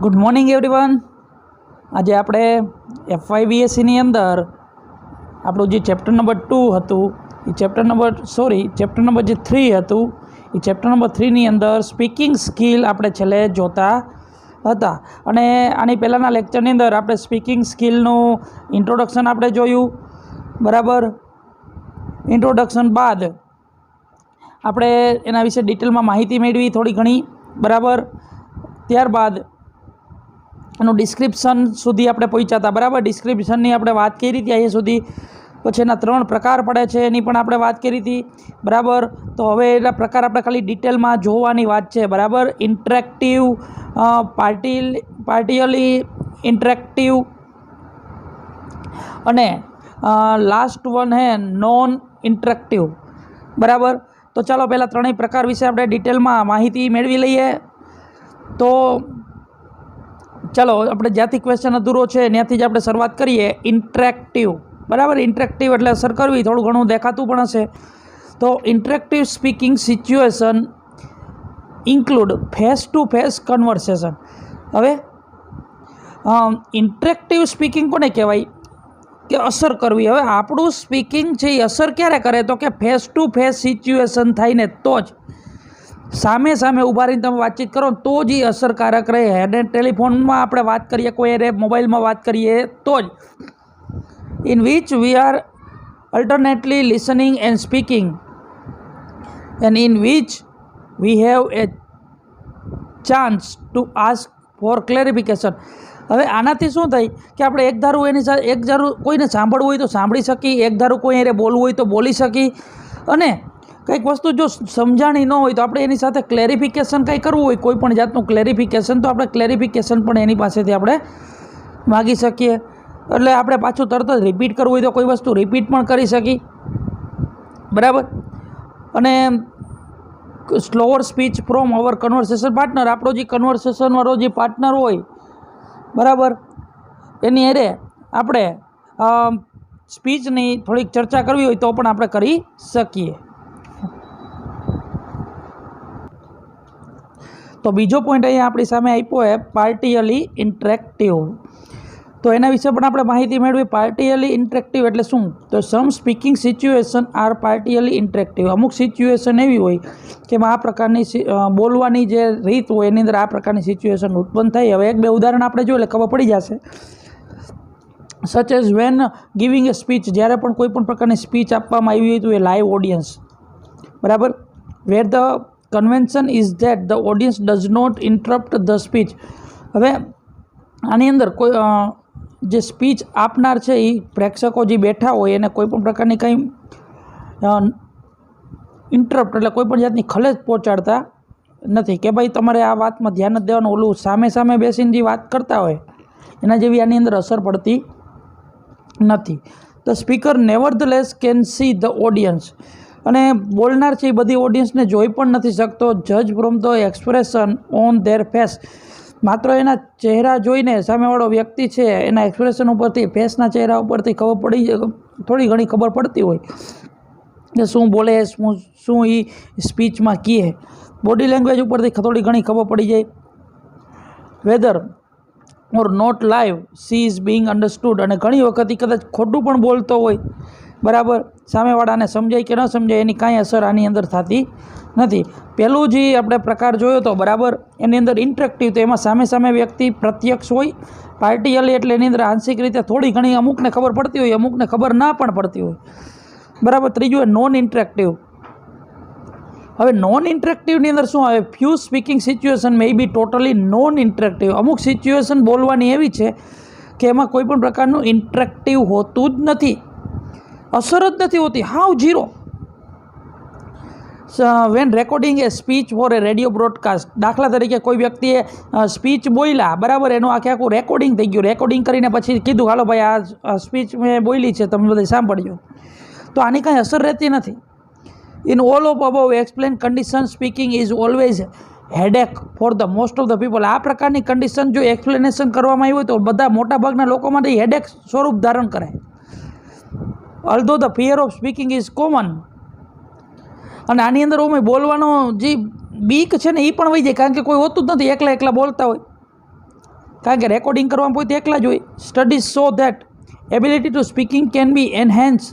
Good morning everyone. આજે આપણે FYBSCની અંદર આપણું જે ચેપ્ટર નંબર 2 હતું એ ચેપ્ટર નંબર જે 3 હતું એ ચેપ્ટર નંબર 3ની અંદર સ્પીકિંગ સ્કિલ આપણે છેલ્લે જોતા હતા। અને આની પહેલાંના લેક્ચરની અંદર આપણે સ્પીકિંગ સ્કિલનું ઇન્ટ્રોડક્શન આપણે જોયું, બરાબર। ઇન્ટ્રોડક્શન બાદ આપણે એના વિશે ડિટેલમાં માહિતી મેળવી થોડી ઘણી, બરાબર। ત્યારબાદ એનું ડિસ્ક્રિપ્શન સુધી આપણે પહોંચ્યા હતા, બરાબર। ડિસ્ક્રિપ્શનની આપણે વાત કરી હતી અહીંયા સુધી। પછી એના 3 પ્રકાર પડે છે એની પણ આપણે વાત કરી હતી, બરાબર। તો હવે એના પ્રકાર આપણે ખાલી ડિટેલમાં જોવાની વાત છે, બરાબર। ઇન્ટરેક્ટિવ, પાર્ટિયલી ઇન્ટરેક્ટિવ અને લાસ્ટ વન હે નોન ઇન્ટરેક્ટિવ, બરાબર। તો ચાલો પહેલાં ત્રણેય પ્રકાર વિશે આપણે ડિટેલમાં માહિતી મેળવી લઈએ। તો ચાલો આપણે જ્યાંથી ક્વેશ્ચન અધૂરો છે ત્યાંથી જ આપણે શરૂઆત કરીએ। ઇન્ટરેક્ટિવ, બરાબર। ઇન્ટરેક્ટિવ એટલે અસર કરવી, થોડું ઘણું દેખાતું પણ હશે। તો interactive speaking situation include face to face conversation. હવે ઇન્ટરેક્ટિવ સ્પીકિંગ કોને કહેવાય કે અસર કરવી। હવે આપણું સ્પીકિંગ છે એ અસર ક્યારે કરે તો કે ફેસ ટુ ફેસ સિચ્યુએશન થાય ને તો જ, સામે સામે ઊભા રહીને તમે વાતચીત કરો તો જ એ અસરકારક રહે। અને ટેલિફોનમાં આપણે વાત કરીએ, કોઈ અરે મોબાઈલમાં વાત કરીએ તો જ। In which we are alternately listening and speaking and in which we have a chance to ask for clarification. હવે આનાથી શું થાય કે આપણે એક ધારું એની સાથે એક ધારું કોઈને સાંભળવું હોય તો સાંભળી શકીએ, એક ધારું કોઈ એને બોલવું હોય તો બોલી શકીએ, અને કંઈક વસ્તુ જો સમજાણી ન હોય તો આપણે એની સાથે ક્લેરિફિકેશન કંઈ કરવું હોય, કોઈ પણ જાતનું ક્લેરિફિકેશન, તો આપણે ક્લેરિફિકેશન પણ એની પાસેથી આપણે માગી શકીએ। એટલે આપણે પાછું તરત જ રિપીટ કરવું હોય તો કોઈ વસ્તુ રિપીટ પણ કરી શકીએ, બરાબર। અને slower speech from hour conversation partner, આપણો જે કન્વર્સેશનવાળો જે પાર્ટનર હોય, બરાબર, એની અરે આપણે સ્પીચની થોડીક ચર્ચા કરવી હોય તો પણ આપણે કરી શકીએ। તો બીજો પોઈન્ટ અહીંયા આપણી સામે આપ્યો છે પાર્ટિયલી ઇન્ટરેક્ટિવ। તો એના વિશે પણ આપણે માહિતી મેળવી। પાર્ટિયલી ઇન્ટરેક્ટિવ એટલે શું? તો સમ સ્પીકિંગ સિચ્યુએશન આર પાર્ટિયલી ઇન્ટરેક્ટિવ। અમુક સિચ્યુએશન એવી હોય કે આ પ્રકારની બોલવાની જે રીત હોય એની અંદર આ પ્રકારની સિચ્યુએશન ઉત્પન્ન થાય। હવે એક બે ઉદાહરણ આપણે જોઈએ એટલે ખબર પડી જશે। સચ એઝ વેન ગિવિંગ એ સ્પીચ, જ્યારે પણ કોઈ પણ પ્રકારની સ્પીચ આપવામાં આવી હોય તો એ લાઈવ ઓડિયન્સ, બરાબર, where the convention is that the audience does not interrupt the speech. હવે આની અંદર કોઈ જે સ્પીચ આપનાર છે એ પ્રેક્ષકો જે બેઠા હોય એને કોઈ પણ પ્રકારની કંઈ ઇન્ટરપ્ટ એટલે કોઈ પણ જાતની ખલેજ પહોંચાડતા નથી કે ભાઈ તમારે આ વાતમાં ધ્યાન જ દેવાનું, ઓલું સામે સામે બેસીને જે વાત કરતા હોય એના જેવી આની અંદર અસર પડતી નથી। The speaker nevertheless can see the audience, અને બોલનાર છે એ બધી ઓડિયન્સને જોઈ પણ નથી શકતો। જજ from the expression on there face, માત્ર એના ચહેરા જોઈને સામેવાળો વ્યક્તિ છે એના એક્સપ્રેશન ઉપરથી, ફેસના ચહેરા ઉપરથી થોડી ઘણી ખબર પડતી હોય કે શું બોલે, શું એ સ્પીચમાં કહે। બોડી લેંગ્વેજ ઉપરથી થોડી ઘણી ખબર પડી જાય। Whether or not live see is being understood, અને ઘણી વખત એ કદાચ ખોટું પણ બોલતો હોય, બરાબર, સામેવાળાને સમજાય કે ન સમજાય એની કાંઈ અસર આની અંદર થતી નથી। પહેલું જે આપણે પ્રકાર જોયો હતો, બરાબર, એની અંદર ઇન્ટરેક્ટિવ, તો એમાં સામે સામે વ્યક્તિ પ્રત્યક્ષ હોય। પાર્ટિયલી એટલે એની અંદર આંશિક રીતે થોડી ઘણી અમુકને ખબર પડતી હોય, અમુકને ખબર ના પણ પડતી હોય, બરાબર। ત્રીજું એ નોન ઇન્ટરેક્ટિવ। હવે નોન ઇન્ટરેક્ટિવની અંદર શું આવે? ફ્યુ સ્પીકિંગ સિચ્યુએશન મે બી ટોટલી નોન ઇન્ટરેક્ટિવ। અમુક સિચ્યુએશન બોલવાની એવી છે કે એમાં કોઈ પણ પ્રકારનું ઇન્ટરેક્ટિવ હોતું જ નથી, અસર જ નથી હોતી, હાવ ઝીરો। વેન રેકોર્ડિંગ એ સ્પીચ ફોર એ રેડિયો બ્રોડકાસ્ટ, દાખલા તરીકે કોઈ વ્યક્તિએ સ્પીચ બોલ્યા, બરાબર, એનું આખું રેકોર્ડિંગ થઈ ગયું, રેકોર્ડિંગ કરીને પછી કીધું હાલો ભાઈ આ સ્પીચ મેં બોલી છે, તમે બધા સાંભળજો, તો આની કાંઈ અસર રહેતી નથી। In all of above explain condition speaking is always headache for the most of the people. આ પ્રકારની કન્ડિશન જો એક્સપ્લેનેશન કરવામાં આવી હોય તો બધા મોટાભાગના લોકો માટે હેડેક સ્વરૂપ ધારણ કરે। Although the fear of speaking is common, અને આની અંદર બોલવાનો જે બીક છે ને એ પણ વહી જાય, કારણ કે કોઈ હોતું જ નથી, એકલા બોલતા હોય, કારણ કે રેકોર્ડિંગ કરવામાં પોતે એકલા જ હોય. Studies so that ability to speaking can be enhance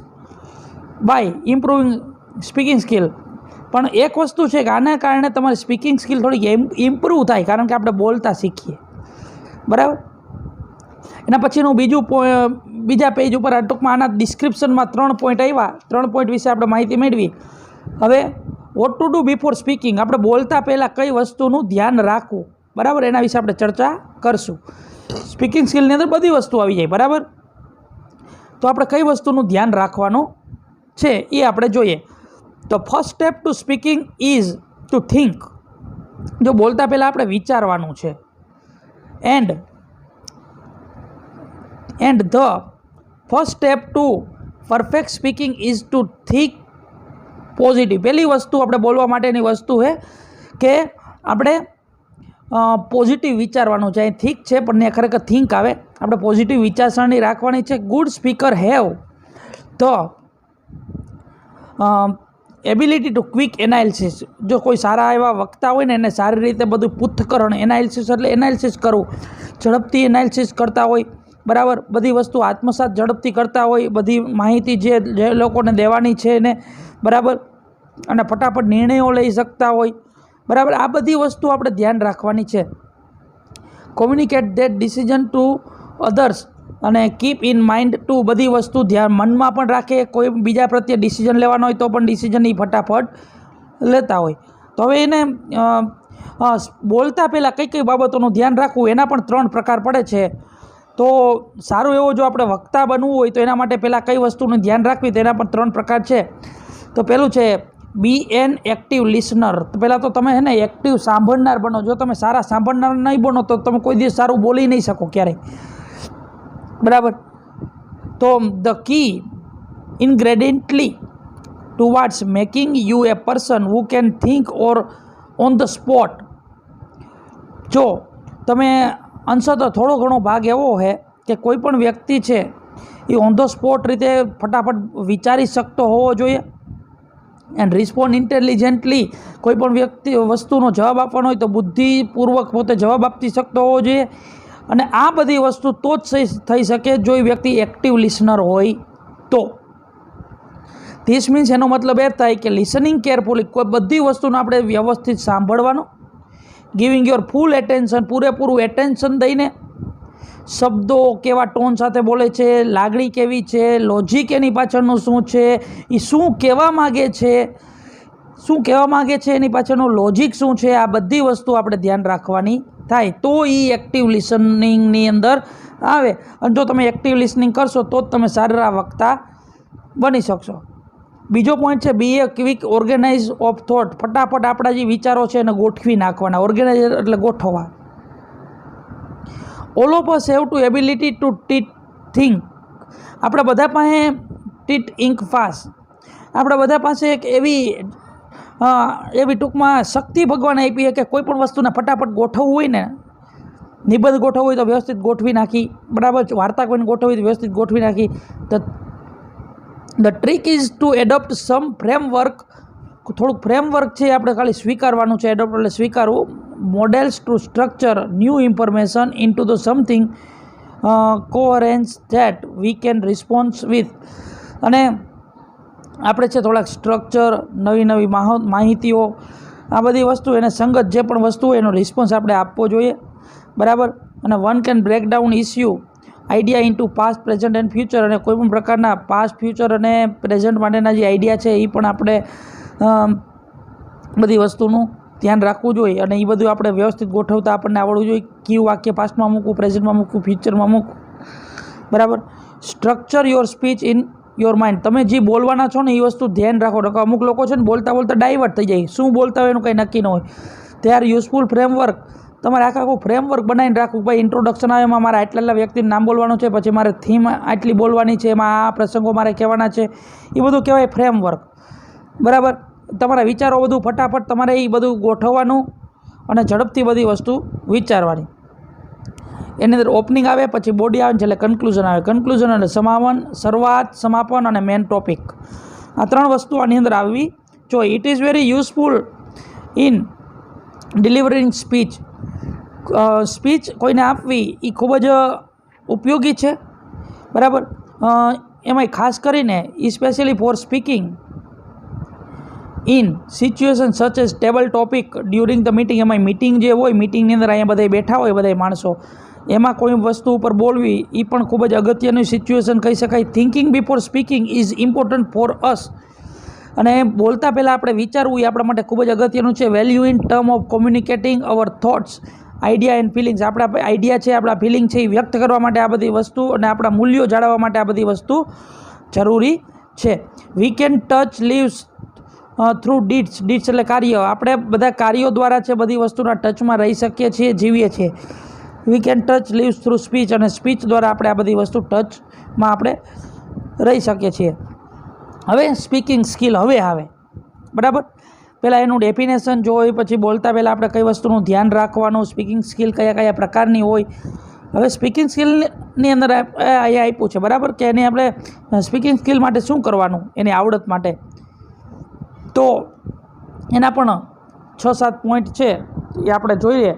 by improving speaking skill. પણ એક વસ્તુ છે કે આના કારણે તમારી સ્પીકિંગ સ્કિલ થોડીક ઇમ્પ્રૂવ થાય, કારણ કે આપણે બોલતા શીખીએ. બરાબર. એના પછીનું બીજા પેજ ઉપર ટૂંકમાં આના ડિસ્ક્રિપ્શનમાં 3 પોઈન્ટ આવ્યા. 3 પોઈન્ટ વિશે આપણે માહિતી મેળવી. હવે vote to do before speaking, આપણે બોલતા પહેલાં કઈ વસ્તુનું ધ્યાન રાખવું, બરાબર, એના વિશે આપણે ચર્ચા કરશું. સ્પીકિંગ સ્કિલની અંદર બધી વસ્તુ આવી જાય, બરાબર. તો આપણે કઈ વસ્તુનું ધ્યાન રાખવાનું છે એ આપણે જોઈએ. તો first step to speaking is to think. જો બોલતા પહેલાં આપણે વિચારવાનું છે. And the first step to perfect speaking is to think positive. પહેલી વસ્તુ આપણે બોલવા માટેની વસ્તુ છે કે આપણે પોઝિટિવ વિચારવાનું છે. અહીં થિંક છે પણ ને ખરેખર થિંક આવે. આપણે પોઝિટિવ વિચારસરણી રાખવાની છે. Good speaker have the ability to quick analysis. જો કોઈ સારા એવા વક્તા હોય ને એને સારી રીતે બધું પૃથ્થકરણ, એનાલિસિસ એટલે એનાલિસિસ કરવું, ઝડપથી એનાલિસિસ કરતા હોય, બરાબર, બધી વસ્તુ આત્મસાત ઝડપથી કરતા હોય, બધી માહિતી જે લોકોને દેવાની છે એને, બરાબર, અને ફટાફટ નિર્ણયો લઈ શકતા હોય, બરાબર. આ બધી વસ્તુ આપણે ધ્યાન રાખવાની છે. Communicate that decision to others અને કીપ ઇન માઇન્ડ ટુ, બધી વસ્તુ ધ્યાન મનમાં પણ રાખે. કોઈ બીજા પ્રત્યે ડિસિઝન લેવાનો હોય તો પણ ડિસિઝન એ ફટાફટ લેતા હોય. તો હવે એને બોલતા પહેલાં કઈ કઈ બાબતોનું ધ્યાન રાખવું એના પણ 3 પ્રકાર પડે છે. તો સારું એવો જો આપણે વક્તા બનવું હોય તો એના માટે પહેલાં કઈ વસ્તુનું ધ્યાન રાખવી તેના પણ 3 પ્રકાર છે. તો પહેલું છે બી એન એક્ટિવ લિસનર. તો પહેલાં તો તમે છે ને એક્ટિવ સાંભળનાર બનો. જો તમે સારા સાંભળનાર નહીં બનો તો તમે કોઈ દિવસ સારું બોલી નહીં શકો ક્યારેય, બરાબર. તો the key ingrediently towards making you a person who can think or on the spot. જો તમે અંશત થોડો ઘણો ભાગ એવો છે કે કોઈ પણ વ્યક્તિ છે એ ઓન ધ સ્પોટ રીતે ફટાફટ વિચારી શકતો હોવો જોઈએ. And respond intelligently. કોઈ પણ વસ્તુનો જવાબ આપવાનો હોય તો બુદ્ધિપૂર્વક પોતે જવાબ આપી શકતો હોવો જોઈએ. અને આ બધી વસ્તુ તો જ થઈ શકે જો એ વ્યક્તિ એક્ટિવ લિસનર હોય તો. ધીસ મીન્સ એનો મતલબ એ થાય કે લિસનિંગ કેરફુલી, કોઈ બધી વસ્તુને આપણે વ્યવસ્થિત સાંભળવાનું. ગિવિંગ યોર ફૂલ એટેન્શન, પૂરેપૂરું એટેન્શન દઈને. શબ્દો કેવા ટોન સાથે બોલે છે, લાગણી કેવી છે, લોજિક એની પાછળનું શું છે, એ શું કહેવા માગે છે, એની પાછળનું લોજિક શું છે, આ બધી વસ્તુ આપણે ધ્યાન રાખવાની થાય તો એ એક્ટિવ લિસનિંગની અંદર આવે. અને જો તમે એક્ટિવ લિસનિંગ કરશો તો જ તમે સારા વક્તા બની શકશો. બીજો પોઈન્ટ છે બી એ ક્વિક ઓર્ગેનાઇઝ ઓફ થોટ. ફટાફટ આપણા જે વિચારો છે એને ગોઠવી નાખવાના. ઓર્ગેનાઇઝ એટલે ગોઠવવા. All of us have to ability to think. આપણા બધા પાસે ઇંક ફાસ્ટ. આપણા બધા પાસે એક એવી ટૂંકમાં શક્તિ ભગવાન આપી છે કે કોઈ પણ વસ્તુને ફટાફટ ગોઠવવું હોય ને, નિબંધ ગોઠવવું હોય તો વ્યવસ્થિત ગોઠવી નાખી, બરાબર, વાર્તા કોઈને ગોઠવવી તો વ્યવસ્થિત ગોઠવી નાખી. The trick is to adopt some framework. થોડુંક ફ્રેમવર્ક છે આપણે ખાલી સ્વીકારવાનું છે. એડોપ્ટ એટલે સ્વીકારવું. Models to structure new information into the something coherence that we can response with. અને આપણે છે થોડાક સ્ટ્રક્ચર, નવી માહિતીઓ, આ બધી વસ્તુ એને સંગત જે પણ વસ્તુ હોય એનો રિસ્પોન્સ આપણે આપવો જોઈએ, બરાબર. અને one can break down issue idea into past, present and future. અને કોઈ પણ પ્રકારના પાસ્ટ, ફ્યુચર અને પ્રેઝન્ટ માટેના જે આઈડિયા છે એ પણ આપણે બધી વસ્તુનું ધ્યાન રાખવું જોઈએ. અને એ બધું આપણે વ્યવસ્થિત ગોઠવતા આપણને આવડવું જોઈએ. કયું વાક્ય પાસ્ટમાં મૂકવું, પ્રેઝન્ટમાં મૂકવું, ફ્યુચરમાં મૂકવું, બરાબર. Structure your speech in your mind. તમે જે બોલવાના છો ને એ વસ્તુ ધ્યાન રાખો. અમુક લોકો છે ને બોલતા ડાયવર્ટ થઈ જાય. શું બોલતા હોય એનું કંઈ નક્કી ન હોય. તે આર યુઝફુલ ફ્રેમવર્ક. તમારે આખું ફ્રેમવર્ક બનાવીને રાખવું. ભાઈ ઇન્ટ્રોડક્શન આવે એમાં મારે આટલા વ્યક્તિનું નામ બોલવાનું છે, પછી મારે થીમ આટલી બોલવાની છે, એમાં આ પ્રસંગો મારે કહેવાના છે, એ બધું કહેવાય ફ્રેમવર્ક, બરાબર. તમારા વિચારો બધું ફટાફટ તમારે એ બધું ગોઠવવાનું અને ઝડપથી બધી વસ્તુ વિચારવાની. એની અંદર ઓપનિંગ આવે, પછી બોડી આવે, એટલે કન્ક્લુઝન આવે. કન્ક્લુઝન એટલે શરૂઆત, સમાપન અને મેન ટોપિક. આ 3 વસ્તુ આની અંદર આવવી જોઈએ. It is very useful in delivering speech. Speech કોઈને આપવી એ ખૂબ જ ઉપયોગી છે, બરાબર. એમાંય ખાસ કરીને specially four speaking in situation such as table topic during the meeting. એમાં મીટિંગ જે હોય, મીટિંગની અંદર અહીંયા બધા બેઠા હોય બધા માણસો, એમાં કોઈ વસ્તુ ઉપર બોલવી એ પણ ખૂબ જ અગત્યની સિચ્યુએશન કહી શકાય. Thinking before speaking is important for us. અને બોલતા પહેલાં આપણે વિચારવું એ આપણા માટે ખૂબ જ અગત્યનું છે. Value in term of communicating our thoughts, idea and feelings. આપણા આઈડિયા છે, આપણા ફિલિંગ છે, એ વ્યક્ત કરવા માટે આ બધી વસ્તુ અને આપણા મૂલ્યો જાળવવા માટે આ બધી વસ્તુ જરૂરી છે. We can touch leaves through deeds. Deeds એટલે કાર્ય. આપણે બધા કાર્યો દ્વારા છે બધી વસ્તુના ટચમાં રહી શકીએ છીએ, જીવીએ છીએ. We can touch leaves through speech. અને સ્પીચ દ્વારા આપણે આ બધી વસ્તુ ટચમાં આપણે રહી શકીએ છીએ. હવે સ્પીકિંગ સ્કિલ હવે આવે, બરાબર. પહેલાં એનું ડેફિનેશન જોઈ, પછી બોલતા પહેલાં આપણે કઈ વસ્તુનું ધ્યાન રાખવાનું, સ્પીકિંગ સ્કિલ કયા કયા પ્રકારની હોય. હવે સ્પીકિંગ સ્કિલની અંદર અહીંયા આપ્યું છે, બરાબર, કે એની આપણે સ્પીકિંગ સ્કિલ માટે શું કરવાનું, એની આવડત માટે. તો એના પણ 6-7 પોઈન્ટ છે એ આપણે જોઈએ,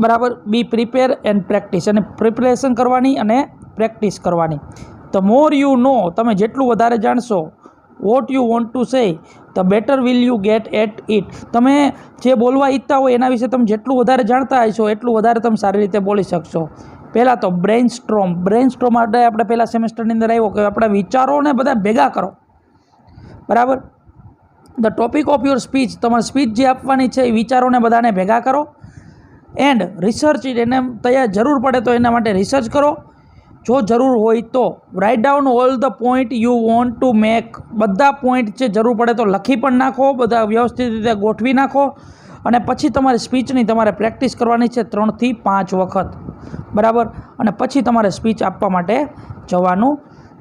બરાબર. બી પ્રિપેર એન્ડ પ્રેક્ટિસ. અને પ્રિપરેશન કરવાની અને પ્રેક્ટિસ કરવાની. ધ મોર યુ નો, તમે જેટલું વધારે જાણશો, what you want to say the better will you get at it. તમે જે બોલવા ઈચ્છતા હોય એના વિશે તમે જેટલું વધારે જાણતા હશો એટલું વધારે તમે સારી રીતે બોલી શકશો. પહેલાં તો બ્રેઇન સ્ટ્રોમ. બ્રેઇન સ્ટ્રોમ માટે આપણે પહેલાં સેમેસ્ટરની અંદર આવ્યો કે આપણા વિચારોને બધા ભેગા કરો, બરાબર. The topic of your speech, તમારી સ્પીચ જે આપવાની છે એ વિચારોને બધાને ભેગા કરો. એન્ડ રિસર્ચ ઇટ, એને તૈયાર જરૂર પડે તો એના માટે રિસર્ચ કરો, જો જરૂર હોય તો. Write down all the point you want to make. બધા પોઈન્ટ છે જરૂર પડે તો લખી પણ નાખો, બધા વ્યવસ્થિત રીતે ગોઠવી નાખો. અને પછી તમારી સ્પીચની તમારે પ્રેક્ટિસ કરવાની છે 3 થી 5 વખત, બરાબર. અને પછી તમારે સ્પીચ આપવા માટે જવાનું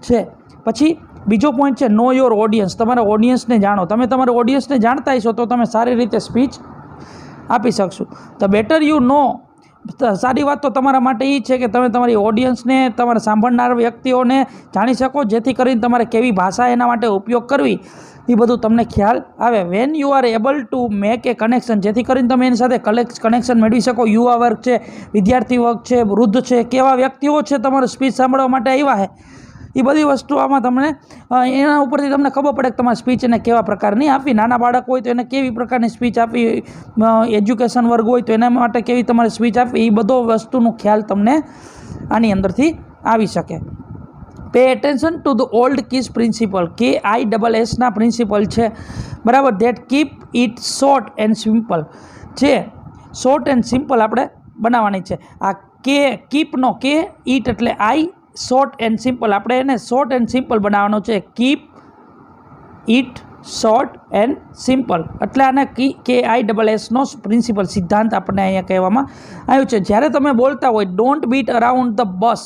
છે. પછી બીજો પોઈન્ટ છે નો યોર ઓડિયન્સ. તમારા ઓડિયન્સને જાણો. તમે તમારા ઓડિયન્સને જાણતા હશો તો તમે સારી રીતે સ્પીચ આપી શકશો. The better you know. સારી વાત તો તમારા માટે એ છે કે તમે તમારી ઓડિયન્સને, તમારા સાંભળનાર વ્યક્તિઓને જાણી શકો, જેથી કરીને તમારે કેવી ભાષા એના માટે ઉપયોગ કરવી એ બધું તમને ખ્યાલ આવે. When you are able to make A connection, જેથી કરીને તમે એની સાથે કનેક્શન મેળવી શકો. યુવા વર્ગ છે, વિદ્યાર્થી વર્ગ છે, વૃદ્ધ છે, કેવા વ્યક્તિઓ છે તમારું સ્પીચ સાંભળવા માટે આવ્યા છે, એ બધી વસ્તુ આમાં તમને એના ઉપરથી તમને ખબર પડે કે તમારી સ્પીચ એને કેવા પ્રકારની આપવી. નાના બાળક હોય તો એને કેવી પ્રકારની સ્પીચ આપવી, એજ્યુકેશન વર્ગ હોય તો એના માટે કેવી તમારી સ્પીચ આપવી, એ બધો વસ્તુનો ખ્યાલ તમને આની અંદરથી આવી શકે. Pay attention to the old kiss principal. KISS principal છે, બરાબર. That keep it short and simple. છે શોર્ટ એન્ડ સિમ્પલ આપણે બનાવવાની છે. આ કીપનો કે ઇટ એટલે આઈ, શોર્ટ એન્ડ સિમ્પલ. આપણે એને શોર્ટ એન્ડ સિમ્પલ બનાવવાનો છે. Keep it short and simple એટલે આને KISSનો પ્રિન્સિપલ સિદ્ધાંત આપણને અહીંયા કહેવામાં આવ્યું છે. જ્યારે તમે બોલતા હોય don't beat around the bush,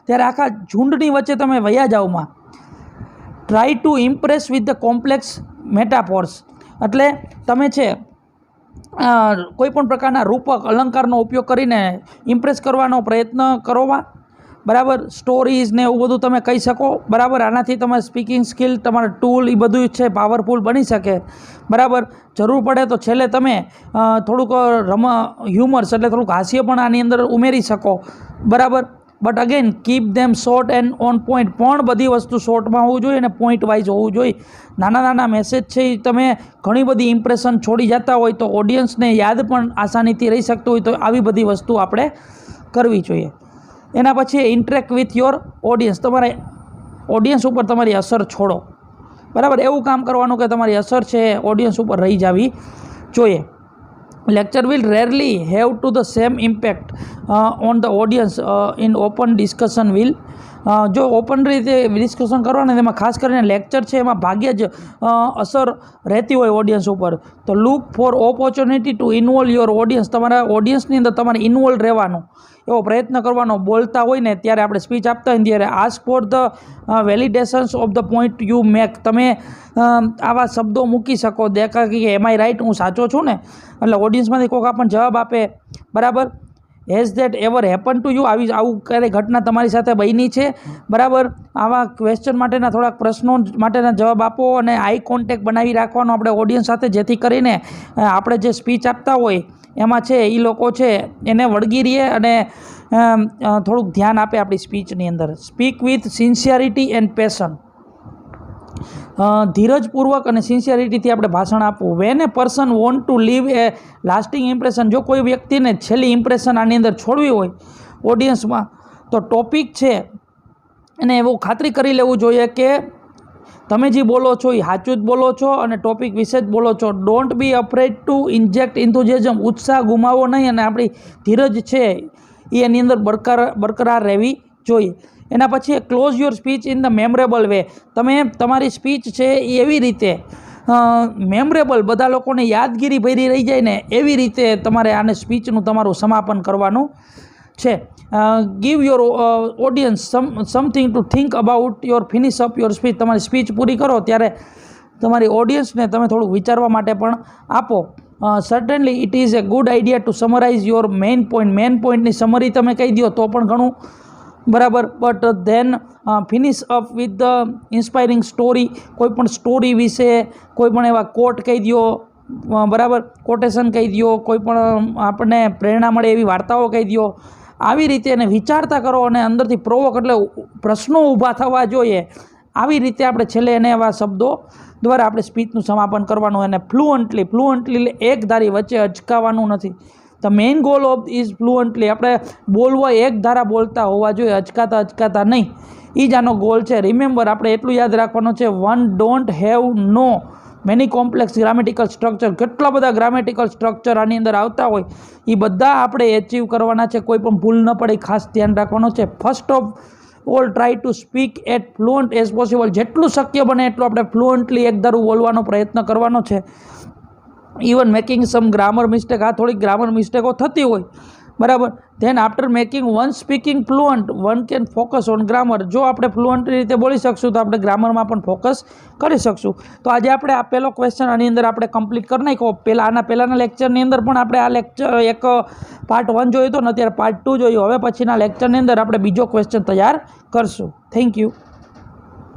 ત્યારે આખા ઝુંડની વચ્ચે તમે વયા જાઓમાં. Try to impress with the complex metaphors. એટલે તમે છે કોઈ પણ પ્રકારના રૂપક અલંકારનો ઉપયોગ કરીને ઇમ્પ્રેસ કરવાનો પ્રયત્ન કરોમાં, બરાબર. સ્ટોરીઝ ને એવું બધું તમે કહી શકો, બરાબર. આનાથી તમારી સ્પીકિંગ સ્કિલ, તમારા ટૂલ એ બધું છે પાવરફુલ બની શકે, બરાબર. જરૂર પડે તો છેલ્લે તમે થોડુંક હ્યુમર્સ એટલે થોડુંક હાસ્ય પણ આની અંદર ઉમેરી શકો, બરાબર. But again keep them short and on point. પણ બધી વસ્તુ શોર્ટમાં હોવું જોઈએ અને પોઈન્ટ વાઇઝ હોવું જોઈએ. નાના નાના મેસેજ છે એ તમે ઘણી બધી ઇમ્પ્રેશન છોડી જતા હોય તો ઓડિયન્સને યાદ પણ આસાનીથી રહી શકતું હોય તો આવી બધી વસ્તુ આપણે કરવી જોઈએ. એના પછી ઇન્ટરેક્ટ વિથ યોર ઓડિયન્સ. તમારા ઓડિયન્સ ઉપર તમારી અસર છોડો, બરાબર. એવું કામ કરવાનું કે તમારી અસર છે ઓડિયન્સ ઉપર રહી જવી જોઈએ. Lecture will rarely have to the same impact on the audience in open discussion will. જો ઓપન રીતે ડિસ્કશન કરવાના એમાં ખાસ કરીને લેક્ચર છે એમાં ભાગ્યે જ અસર રહેતી હોય ઓડિયન્સ ઉપર. તો look four opportunity two involve your audience. તમારા ઓડિયન્સની અંદર તમારે ઇન્વોલ્વ રહેવાનું એવો પ્રયત્ન કરવાનો. બોલતા હોય ને ત્યારે આપણે સ્પીચ આપતા હોય ત્યારે ask for the validations of the point you make. તમે આવા શબ્દો મૂકી શકો, દેખા કે એમ આઈ રાઈટ, હું સાચો છું ને, એટલે ઓડિયન્સમાંથી કોઈક આપણને જવાબ આપે, બરાબર. Has that ever happen to you? આવું ક્યારે ઘટના તમારી સાથે બની છે? બરાબર. આવા ક્વેશ્ચન માટેના થોડાક પ્રશ્નો માટેના જવાબ આપો અને આઈ કોન્ટેક્ટ બનાવી રાખવાનો આપણે ઓડિયન્સ સાથે, જેથી કરીને આપણે જે સ્પીચ આપતા હોય એમાં છે એ લોકો છે એને વળગી રહે અને થોડુંક ધ્યાન આપે આપણી સ્પીચની અંદર. Speak with sincerity and passion. ધીરજપૂર્વક અને સિન્સિયરિટીથી આપણે ભાષણ આપવું. When a person want to leave a lasting impression, જો કોઈ વ્યક્તિને છેલ્લી ઇમ્પ્રેશન આની અંદર છોડવી હોય ઓડિયન્સમાં, તો ટોપિક છે એને એવું ખાતરી કરી લેવું જોઈએ કે તમે જે બોલો છો એ સાચું જ બોલો છો અને ટોપિક વિશે જ બોલો છો. Don't be afraid to inject enthusiasm. ઉત્સાહ ગુમાવો નહીં અને આપણી ધીરજ છે એ એની અંદર બરકરાર રહેવી જોઈએ. એના પછી close your speech in the memorable way. તમે તમારી સ્પીચ છે એ એવી રીતે મેમરેબલ, બધા લોકોને યાદગીરી ભરી રહી જાય ને એવી રીતે તમારે આને સ્પીચનું તમારું સમાપન કરવાનું છે. Give your audience something to think about your finish up your speech. તમારી સ્પીચ પૂરી કરો ત્યારે તમારી ઓડિયન્સને તમે થોડુંક વિચારવા માટે પણ આપો. Certainly it is a good idea to summarise your main point. Main પોઈન્ટની સમરી તમે કહી દો તો પણ ઘણું બરાબર. But then finish up with the inspiring story. કોઈ પણ સ્ટોરી વિશે કોઈ પણ એવા કોટ કહી દો, બરાબર, કોટેશન કહી દો, કોઈ પણ આપણને પ્રેરણા મળે એવી વાર્તાઓ કહી દો. આવી રીતે એને વિચારતા કરો અને અંદરથી પ્રોવોક, એટલે પ્રશ્નો ઊભા થવા જોઈએ. આવી રીતે આપણે છેલ્લે એને એવા શબ્દો દ્વારા આપણે સ્પીચનું સમાપન કરવાનું. અને ફ્લુઅન્ટલી એક ધારી વચ્ચે અચકાવાનું નથી. The main goal of is fluently. આપણે બોલવા એક ધારા બોલતા હોવા જોઈએ, અચકાતા નહીં. એ જ આનો ગોલ છે. રિમેમ્બર, આપણે એટલું યાદ રાખવાનું છે, one don't have no many complex grammatical structure. કેટલા બધા ગ્રામેટિકલ સ્ટ્રક્ચર આની અંદર આવતા હોય એ બધા આપણે એચીવ કરવાના છે. કોઈ પણ ભૂલ ન પડે ખાસ ધ્યાન રાખવાનું છે. First of all try to speak at fluent as possible. જેટલું શક્ય બને એટલું આપણે ફ્લુઅન્ટલી એક ધારું બોલવાનો પ્રયત્ન કરવાનો છે. ઇવન મેકિંગ સમ ગ્રામર મિસ્ટેક. આ થોડીક ગ્રામર મિસ્ટેકો થતી હોય, બરાબર. Than after making one speaking fluent one can focus on grammar. જો આપણે ફ્લુઅન્ટ રીતે બોલી શકશું તો આપણે ગ્રામરમાં પણ ફોકસ કરી શકશું. તો આજે આપણે આ પહેલો ક્વેશ્ચન આની અંદર આપણે કમ્પ્લીટ કરી નાખ્યો. આના પહેલાંના લેક્ચરની અંદર પણ આપણે આ લેક્ચર એક પાર્ટ 1 જોયું હતું ને અત્યારે પાર્ટ 2 જોયું. હવે પછીના લેક્ચરની અંદર આપણે બીજો ક્વેશ્ચન તૈયાર કરશું. Thank you.